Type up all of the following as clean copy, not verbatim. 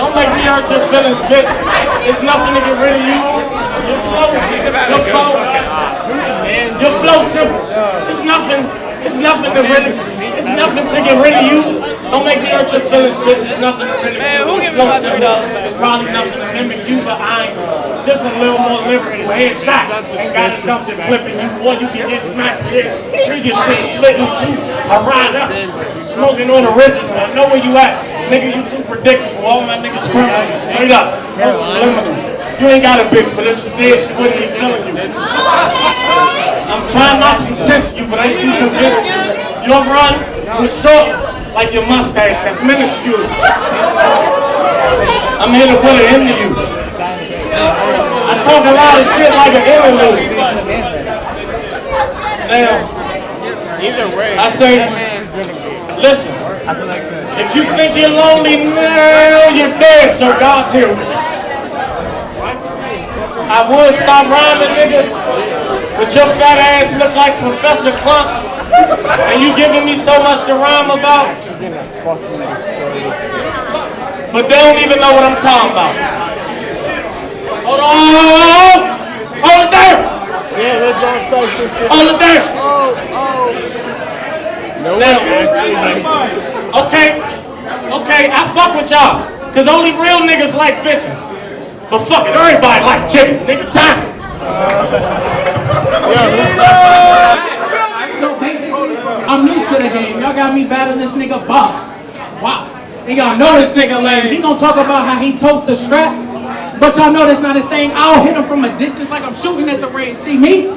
Don't make me hurt your feelings, bitch. It's nothing to get rid of you. Your flow simple. It's nothing to really. It's nothing to get rid of you. Don't make me hurt your feelings, bitch. It's nothing to rid of you. It's probably nothing to mimic you, but I ain't just a little more lyrical. Headshot and got it dumped and clipping you. Boy, you can get smacked here. Treat your shit split in two. I ride up, smoking on original. I know where you at. Nigga, you too predictable. All my niggas criminal. Straight up. No subliminal. You ain't got a bitch, but if she did, she wouldn't be feeling you. I'm trying not to insist you, but ain't you convinced you? Your run was short like your mustache. That's minuscule. I'm here to put an end to you. I talk a lot of shit like an interlude. Now, either way, I say, listen. If you think you're lonely now, you're dead, so God's here. I would stop rhyming, nigga, but your fat ass look like Professor Clump, and you giving me so much to rhyme about, but they don't even know what I'm talking about. Hold on! Hold it there! Yeah, let's all start some shit. Hold it there! No now, okay, I fuck with y'all, cause only real niggas like bitches. But fuck it, everybody like chicken. Nigga, time. So basically, I'm new to the game. Y'all got me battling this nigga Bob. Wow. And y'all know this nigga lame. He gonna talk about how he tote the strap. But y'all know that's not his thing. I'll hit him from a distance like I'm shooting at the range. See me?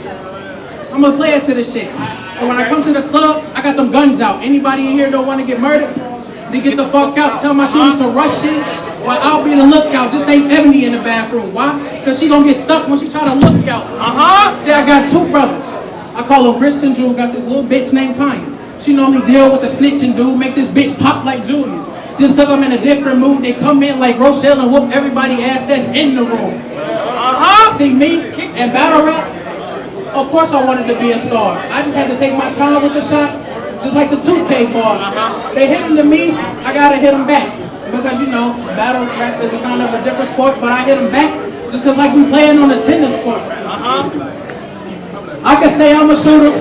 I'm a player to this shit. And when I come to the club, I got them guns out. Anybody in here don't want to get murdered? Then get the fuck out. Tell my shooters to rush shit. Well, I'll be the lookout. Just ain't Ebony in the bathroom. Why? Because she gonna get stuck when she try to look out. See, I got two brothers. I call them Chris and Drew. Got this little bitch named Tanya. She normally deal with the snitching dude. Make this bitch pop like Julius. Just because I'm in a different mood, they come in like Rochelle and whoop everybody ass that's in the room. See me and battle rap? Of course I wanted to be a star. I just had to take my time with the shot. Just like the 2K ball. They hit him to me, I gotta hit him back. Because you know, battle rap is a kind of a different sport, but I hit him back just because like we playing on a tennis court. I can say I'm a shooter,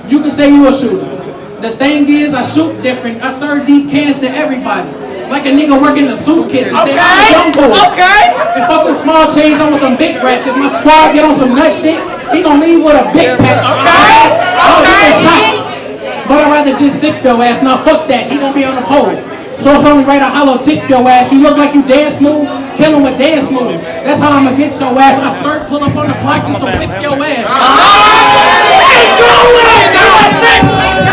you can say you a shooter. The thing is, I shoot different. I serve these cans to everybody. Like a nigga working the soup kitchen. Say, I'm a young boy. And fuck them small change, I'm with them big rats. If my squad get on some nut shit, he gonna leave with a big patch. But I'd rather just sip your ass. Now fuck that, he gonna be on the pole. So it's only right to hollow tip your ass. You look like you dance move, kill him with dance moves. That's how I'ma get your ass. I start pull up on the block just to whip your ass.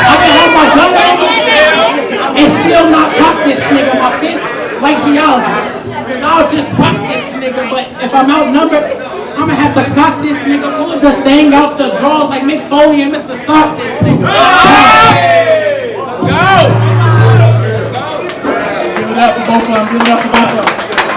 I can have my gun and still not pop this nigga. My fist like geologists. Cause I'll just pop this nigga. But if I'm outnumbered, I'ma have to cock this nigga. Pull the thing out the drawers like Mick Foley and Mr. Sock this nigga. Go! Give it up for both of them. Give it up for both of them.